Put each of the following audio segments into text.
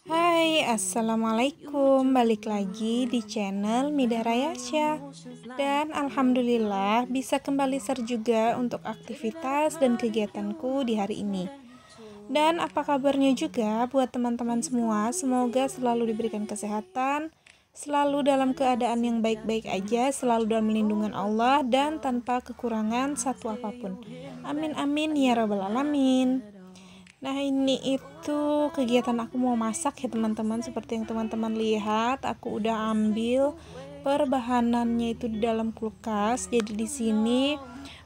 Hai, assalamualaikum. Balik lagi di channel Mida Rayasya. Dan alhamdulillah bisa kembali share juga untuk aktivitas dan kegiatanku di hari ini. Dan apa kabarnya juga buat teman-teman semua? Semoga selalu diberikan kesehatan, selalu dalam keadaan yang baik-baik aja, selalu dalam lindungan Allah dan tanpa kekurangan satu apapun. Amin amin ya rabbal alamin. Nah, ini itu kegiatan aku mau masak ya teman-teman. Seperti yang teman-teman lihat, aku udah ambil perbahanannya itu di dalam kulkas. Jadi di sini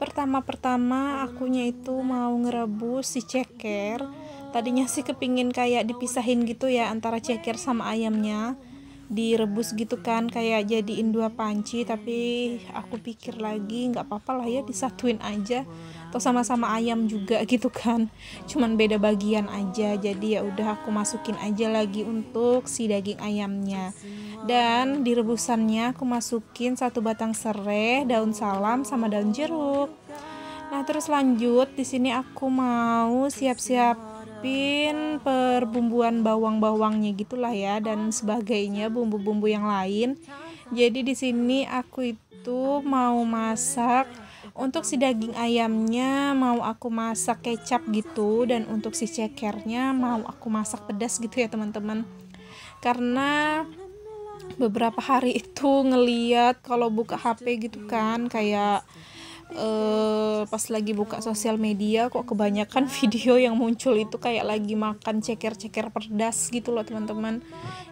pertama-pertama akunya itu mau ngerebus si ceker. Tadinya sih kepingin kayak dipisahin gitu ya antara ceker sama ayamnya, direbus gitu kan, kayak jadiin dua panci, tapi aku pikir lagi nggak apa-apa lah ya, disatuin aja, atau sama-sama ayam juga gitu kan, cuman beda bagian aja. Jadi ya udah aku masukin aja lagi untuk si daging ayamnya. Dan di rebusannya aku masukin 1 batang serai, daun salam sama daun jeruk. Nah, terus lanjut di sini aku mau siap-siapin perbumbuan bawang-bawangnya gitulah ya, dan sebagainya, bumbu-bumbu yang lain. Jadi di sini aku itu mau masak untuk si daging ayamnya, mau aku masak kecap gitu, dan untuk si cekernya mau aku masak pedas gitu ya teman-teman. Karena beberapa hari itu ngeliat kalau buka HP gitu kan, kayak pas lagi buka sosial media kok kebanyakan video yang muncul itu kayak lagi makan ceker-ceker pedas gitu loh teman-teman.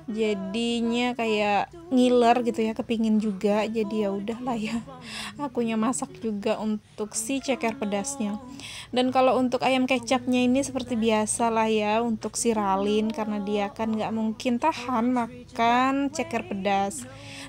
Jadinya kayak ngiler gitu ya, kepingin juga. Jadi ya udahlah ya, akunya masak juga untuk si ceker pedasnya. Dan kalau untuk ayam kecapnya ini seperti biasa lah ya, untuk si Ralin, karena dia kan nggak mungkin tahan makan ceker pedas.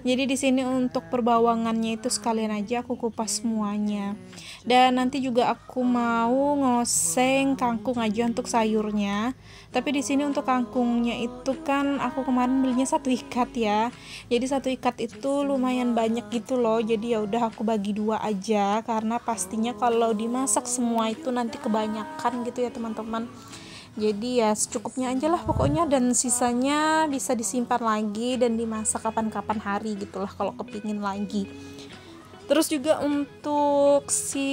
Jadi di sini untuk perbawangannya itu sekalian aja aku kupas semuanya. Dan nanti juga aku mau ngoseng kangkung aja untuk sayurnya. Tapi di sini untuk kangkungnya itu kan aku kemarin belinya 1 ikat ya. Jadi 1 ikat itu lumayan banyak gitu loh. Jadi ya udah aku bagi 2 aja, karena pastinya kalau dimasak semua itu nanti kebanyakan gitu ya teman-teman. Jadi ya secukupnya aja lah pokoknya, dan sisanya bisa disimpan lagi dan dimasak kapan-kapan hari gitulah kalau kepingin lagi. Terus juga untuk si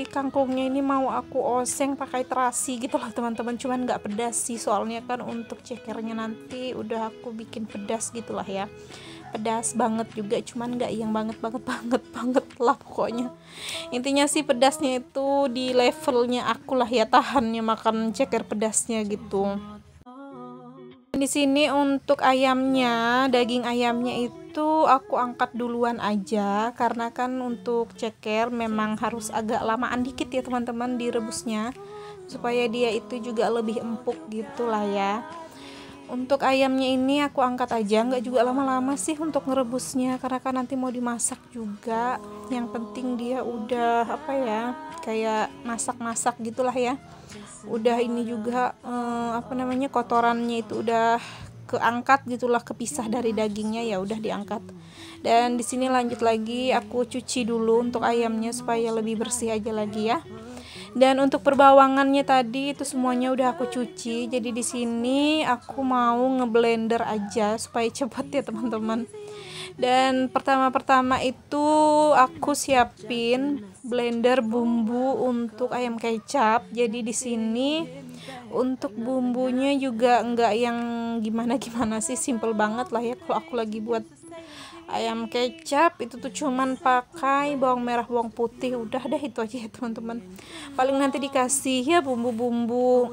kangkungnya ini mau aku oseng pakai terasi gitu loh teman-teman, cuman nggak pedas sih, soalnya kan untuk cekernya nanti udah aku bikin pedas gitulah ya, pedas banget juga, cuman nggak yang banget lah pokoknya. Intinya sih pedasnya itu di levelnya aku lah ya, tahannya makan ceker pedasnya gitu. Di sini untuk ayamnya, daging ayamnya itu aku angkat duluan aja, karena kan untuk ceker memang harus agak lamaan dikit ya teman-teman direbusnya, supaya dia itu juga lebih empuk gitulah ya. Untuk ayamnya ini aku angkat aja, nggak juga lama-lama sih untuk ngerebusnya, karena kan nanti mau dimasak juga. Yang penting dia udah apa ya, kayak masak-masak gitulah ya. Udah ini juga kotorannya itu udah keangkat gitulah, kepisah dari dagingnya, ya udah diangkat. Dan di sini lanjut lagi aku cuci dulu untuk ayamnya supaya lebih bersih aja lagi ya. Dan untuk perbawangannya tadi itu semuanya udah aku cuci. Jadi di sini aku mau ngeblender aja supaya cepat ya teman-teman. Dan pertama-pertama itu aku siapin blender bumbu untuk ayam kecap. Jadi di sini untuk bumbunya juga enggak yang gimana-gimana sih, simple banget lah ya. Kalau aku lagi buat ayam kecap itu tuh cuman pakai bawang merah, bawang putih, udah deh itu aja ya teman-teman. Paling nanti dikasih ya bumbu-bumbu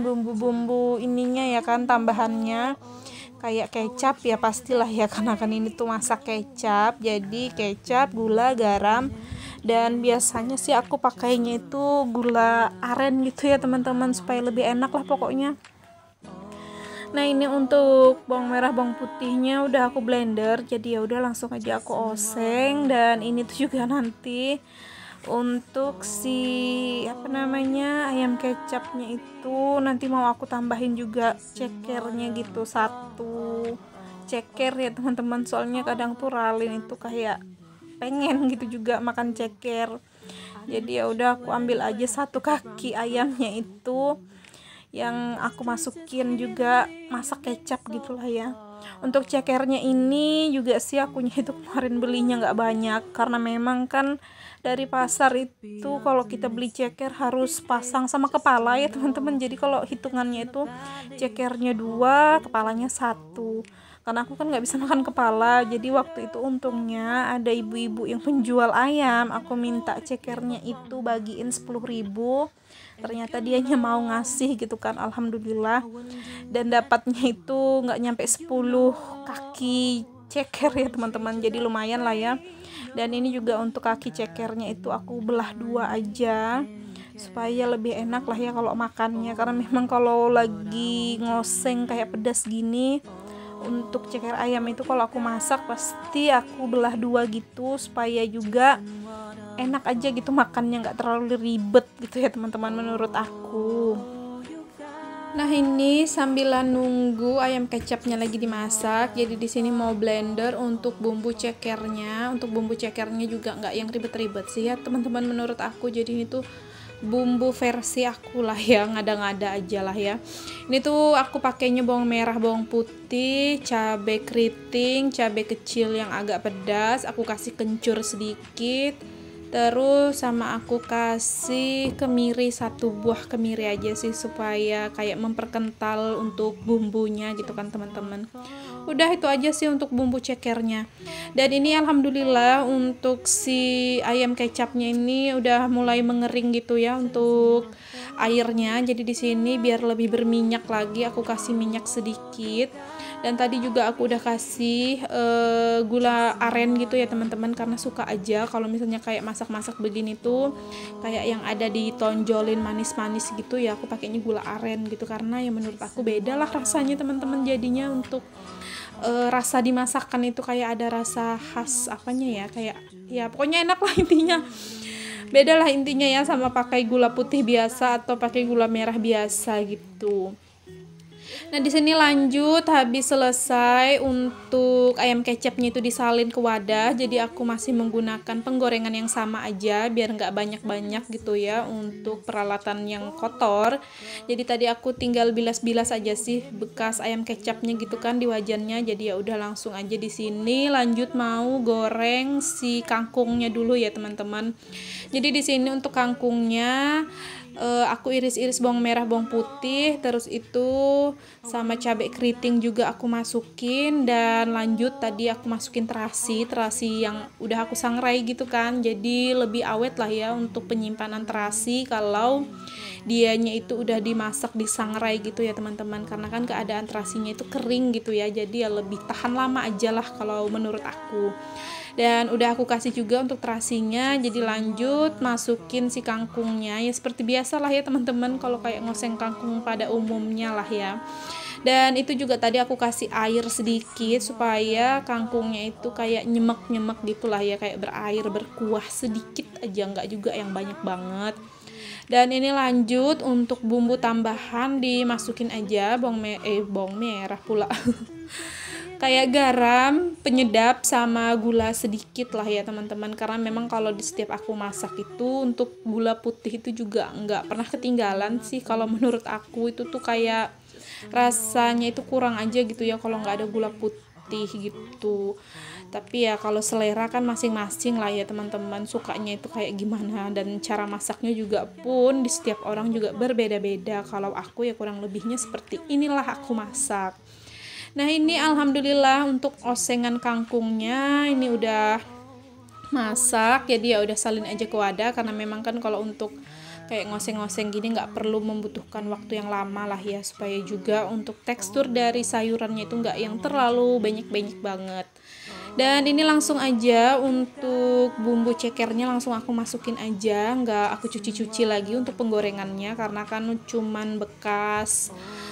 bumbu-bumbu ininya ya kan, tambahannya kayak kecap ya pastilah ya, karena kan ini tuh masak kecap. Jadi kecap, gula, garam, dan biasanya sih aku pakainya itu gula aren gitu ya teman-teman, supaya lebih enak lah pokoknya. Nah, ini untuk bawang merah, bawang putihnya udah aku blender, jadi ya udah langsung aja aku oseng. Dan ini tuh juga nanti untuk si ayam kecapnya itu nanti mau aku tambahin juga cekernya gitu, 1 ceker ya teman-teman, soalnya kadang tuh Ralin itu kayak pengen gitu juga makan ceker. Jadi ya udah aku ambil aja 1 kaki ayamnya itu yang aku masukin juga masak kecap gitulah ya. Untuk cekernya ini juga sih akunya itu kemarin belinya nggak banyak, karena memang kan dari pasar itu kalau kita beli ceker harus pasang sama kepala ya teman-teman. Jadi kalau hitungannya itu cekernya 2, kepalanya 1, karena aku kan nggak bisa makan kepala. Jadi waktu itu untungnya ada ibu-ibu yang penjual ayam, aku minta cekernya itu bagiin 10.000, ternyata dianya mau ngasih gitu kan, alhamdulillah. Dan dapatnya itu nggak nyampe 10 kaki ceker ya teman-teman, jadi lumayan lah ya. Dan ini juga untuk kaki cekernya itu aku belah 2 aja supaya lebih enak lah ya kalau makannya, karena memang kalau lagi ngoseng kayak pedas gini, untuk ceker ayam itu kalau aku masak pasti aku belah 2 gitu supaya juga enak aja gitu makannya, nggak terlalu ribet gitu ya teman-teman menurut aku. Nah, ini sambilan nunggu ayam kecapnya lagi dimasak, jadi di sini mau blender untuk bumbu cekernya. Untuk bumbu cekernya juga nggak yang ribet-ribet sih ya teman-teman menurut aku. Jadi ini tuh bumbu versi aku lah ya, ngada-ngada aja lah ya. Ini tuh aku pakainya bawang merah, bawang putih, cabai keriting, cabai kecil yang agak pedas, aku kasih kencur sedikit. Terus sama aku kasih kemiri, 1 buah kemiri aja sih supaya kayak memperkental untuk bumbunya gitu kan teman-teman. Udah itu aja sih untuk bumbu cekernya. Dan ini alhamdulillah untuk si ayam kecapnya ini udah mulai mengering gitu ya untuk airnya. Jadi di sini biar lebih berminyak lagi aku kasih minyak sedikit. Dan tadi juga aku udah kasih gula aren gitu ya teman-teman, karena suka aja kalau misalnya kayak masak-masak begini tuh kayak yang ada ditonjolin manis-manis gitu ya, aku pakainya gula aren gitu, karena ya menurut aku beda lah rasanya teman-teman. Jadinya untuk rasa dimasakan itu kayak ada rasa khas apanya ya, kayak ya pokoknya enak lah intinya. Beda lah intinya ya sama pakai gula putih biasa atau pakai gula merah biasa gitu. Nah, di sini lanjut habis selesai untuk ayam kecapnya itu disalin ke wadah. Jadi aku masih menggunakan penggorengan yang sama aja biar nggak banyak-banyak gitu ya untuk peralatan yang kotor. Jadi tadi aku tinggal bilas-bilas aja sih bekas ayam kecapnya gitu kan di wajannya. Jadi ya udah langsung aja di sini lanjut mau goreng si kangkungnya dulu ya teman-teman. Jadi di sini untuk kangkungnya aku iris-iris bawang merah, bawang putih, terus itu sama cabai keriting juga aku masukin, dan lanjut tadi aku masukin terasi yang udah aku sangrai gitu kan, jadi lebih awet lah ya untuk penyimpanan terasi kalau dianya itu udah dimasak disangrai gitu ya teman-teman, karena kan keadaan terasinya itu kering gitu ya, jadi ya lebih tahan lama aja lah kalau menurut aku. Dan udah aku kasih juga untuk terasinya, jadi lanjut masukin si kangkungnya ya seperti biasa lah ya teman-teman kalau kayak ngoseng kangkung pada umumnya lah ya. Dan itu juga tadi aku kasih air sedikit supaya kangkungnya itu kayak nyemek-nyemek gitulah ya, kayak berair berkuah sedikit aja, nggak juga yang banyak banget. Dan ini lanjut untuk bumbu tambahan dimasukin aja bawang merah pula kayak garam, penyedap, sama gula sedikit lah ya teman-teman, karena memang kalau di setiap aku masak itu untuk gula putih itu juga nggak pernah ketinggalan sih. Kalau menurut aku itu tuh kayak rasanya itu kurang aja gitu ya kalau nggak ada gula putih gitu. Tapi ya kalau selera kan masing-masing lah ya teman-teman, sukanya itu kayak gimana, dan cara masaknya juga pun di setiap orang juga berbeda-beda. Kalau aku ya kurang lebihnya seperti inilah aku masak. Nah, ini alhamdulillah untuk osengan kangkungnya ini udah masak, jadi ya udah salin aja ke wadah, karena memang kan kalau untuk kayak ngoseng-ngoseng gini nggak perlu membutuhkan waktu yang lama lah ya, supaya juga untuk tekstur dari sayurannya itu nggak yang terlalu banyak-banyak banget. Dan ini langsung aja untuk bumbu cekernya langsung aku masukin aja, nggak aku cuci-cuci lagi untuk penggorengannya, karena kan cuman bekas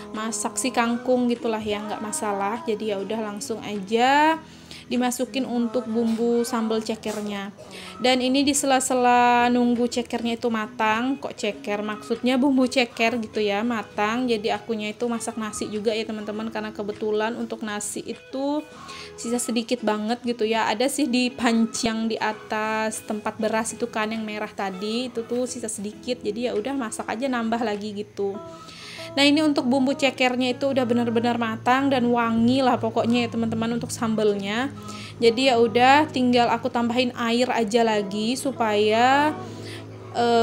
masak si kangkung gitulah ya, nggak masalah. Jadi ya udah langsung aja dimasukin untuk bumbu sambal cekernya. Dan ini di sela-sela nunggu cekernya itu matang, kok ceker maksudnya bumbu ceker gitu ya matang, jadi akunya itu masak nasi juga ya teman-teman, karena kebetulan untuk nasi itu sisa sedikit banget gitu ya, ada sih di panci yang di atas tempat beras itu kan yang merah tadi itu tuh sisa sedikit, jadi ya udah masak aja nambah lagi gitu. Nah ini untuk bumbu cekernya itu udah benar-benar matang dan wangi lah pokoknya ya teman-teman untuk sambelnya. Jadi ya udah tinggal aku tambahin air aja lagi supaya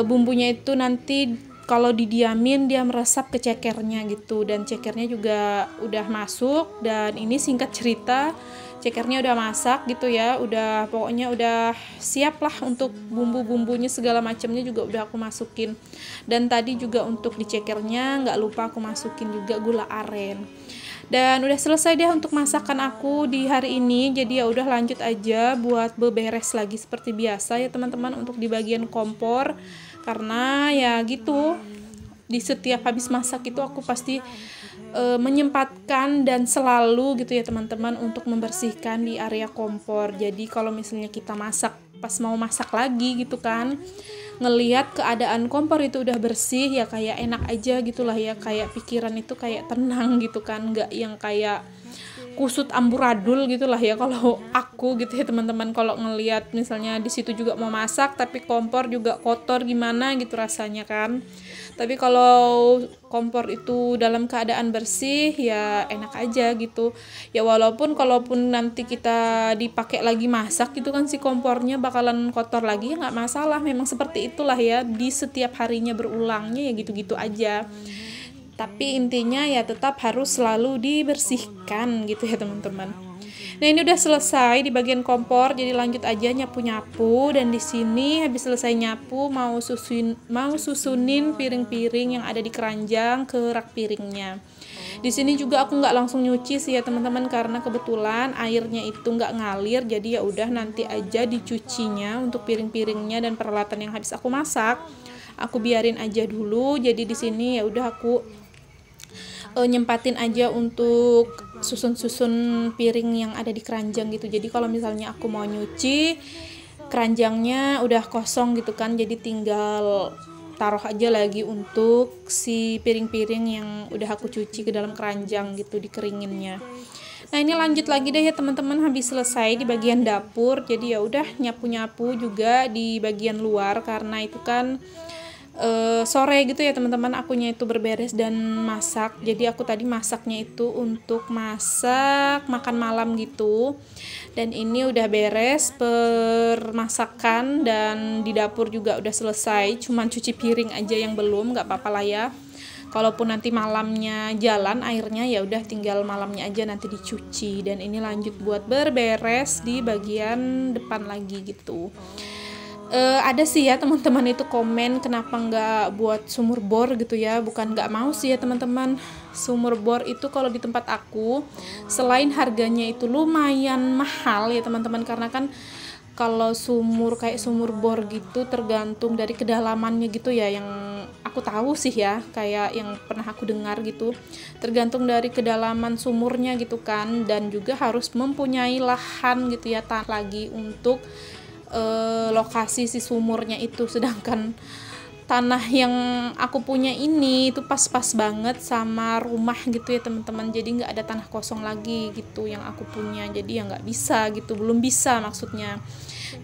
bumbunya itu nanti kalau didiamin dia meresap ke cekernya gitu, dan cekernya juga udah masuk. Dan ini singkat cerita cekernya udah masak gitu ya, udah pokoknya udah siap lah untuk bumbu-bumbunya segala macamnya juga udah aku masukin. Dan tadi juga untuk di cekernya nggak lupa aku masukin juga gula aren. Dan udah selesai deh untuk masakan aku di hari ini. Jadi ya udah lanjut aja buat beberes lagi seperti biasa ya teman-teman untuk di bagian kompor. Karena ya gitu, di setiap habis masak itu aku pasti menyempatkan dan selalu gitu ya teman-teman untuk membersihkan di area kompor. Jadi kalau misalnya kita masak pas mau masak lagi gitu kan, ngelihat keadaan kompor itu udah bersih ya kayak enak aja gitulah ya, kayak pikiran itu kayak tenang gitu kan, nggak yang kayak kusut amburadul gitulah ya kalau aku gitu ya teman-teman. Kalau ngelihat misalnya di situ juga mau masak tapi kompor juga kotor gimana gitu rasanya kan. Tapi kalau kompor itu dalam keadaan bersih ya enak aja gitu ya, walaupun kalaupun nanti kita dipakai lagi masak gitu kan si kompornya bakalan kotor lagi ya nggak masalah, memang seperti itulah ya, di setiap harinya berulangnya ya gitu-gitu aja. Tapi intinya ya tetap harus selalu dibersihkan gitu ya teman-teman. Nah ini udah selesai di bagian kompor, jadi lanjut aja nyapu-nyapu. Dan di sini habis selesai nyapu mau susunin piring-piring yang ada di keranjang ke rak piringnya. Di sini juga aku nggak langsung nyuci sih ya teman-teman, karena kebetulan airnya itu nggak ngalir. Jadi ya udah nanti aja dicucinya untuk piring-piringnya dan peralatan yang habis aku masak. Aku biarin aja dulu. Jadi di sini ya udah aku nyempatin aja untuk susun-susun piring yang ada di keranjang gitu. Jadi kalau misalnya aku mau nyuci, keranjangnya udah kosong gitu kan, jadi tinggal taruh aja lagi untuk si piring-piring yang udah aku cuci ke dalam keranjang gitu, dikeringinnya. Nah ini lanjut lagi deh ya teman-teman, habis selesai di bagian dapur. Jadi ya udah nyapu-nyapu juga di bagian luar, karena itu kan sore gitu ya teman-teman akunya itu berberes dan masak. Jadi aku tadi masaknya itu untuk masak makan malam gitu. Dan ini udah beres permasakan dan di dapur juga udah selesai, cuman cuci piring aja yang belum, nggak apa-apa lah ya. Kalaupun nanti malamnya jalan airnya ya udah tinggal malamnya aja nanti dicuci. Dan ini lanjut buat berberes di bagian depan lagi gitu. Ada sih ya teman-teman itu komen kenapa nggak buat sumur bor gitu ya. Bukan nggak mau sih ya teman-teman, sumur bor itu kalau di tempat aku selain harganya itu lumayan mahal ya teman-teman, karena kan kalau sumur kayak sumur bor gitu tergantung dari kedalamannya gitu ya, yang aku tahu sih ya, kayak yang pernah aku dengar gitu, tergantung dari kedalaman sumurnya gitu kan, dan juga harus mempunyai lahan gitu ya, tanah lagi untuk lokasi si sumurnya itu. Sedangkan tanah yang aku punya ini itu pas-pas banget sama rumah gitu ya teman-teman, jadi nggak ada tanah kosong lagi gitu yang aku punya, jadi ya nggak bisa gitu, belum bisa maksudnya.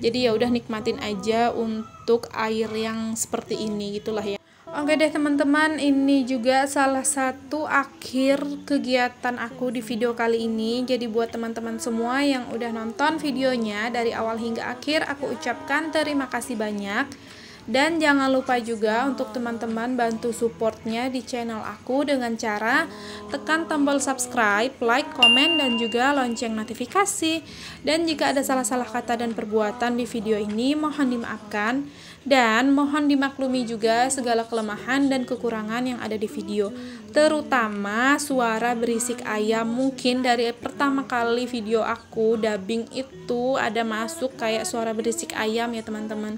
Jadi ya udah nikmatin aja untuk air yang seperti ini gitulah ya. Oke deh teman-teman, ini juga salah satu akhir kegiatan aku di video kali ini. Jadi buat teman-teman semua yang udah nonton videonya dari awal hingga akhir, aku ucapkan terima kasih banyak. Dan jangan lupa juga untuk teman-teman bantu supportnya di channel aku dengan cara tekan tombol subscribe, like, komen, dan juga lonceng notifikasi. Dan jika ada salah-salah kata dan perbuatan di video ini, mohon dimaafkan. Dan mohon dimaklumi juga segala kelemahan dan kekurangan yang ada di video, terutama suara berisik ayam. Mungkin dari pertama kali video aku dubbing itu ada masuk kayak suara berisik ayam ya teman-teman.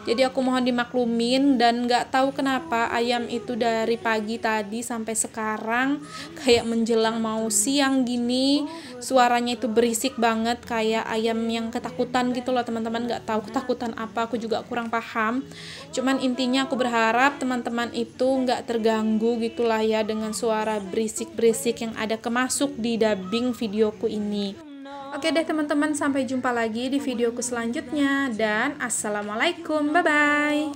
Jadi aku mohon dimaklumin, dan gak tahu kenapa ayam itu dari pagi tadi sampai sekarang kayak menjelang mau siang gini suaranya itu berisik banget, kayak ayam yang ketakutan gitu loh teman-teman. Gak tahu ketakutan apa, aku juga kurang paham. Cuman intinya aku berharap teman-teman itu nggak terganggu gitulah ya dengan suara berisik-berisik yang ada kemasuk di dubbing videoku ini. Oke deh teman-teman, sampai jumpa lagi di videoku selanjutnya, dan assalamualaikum, bye bye.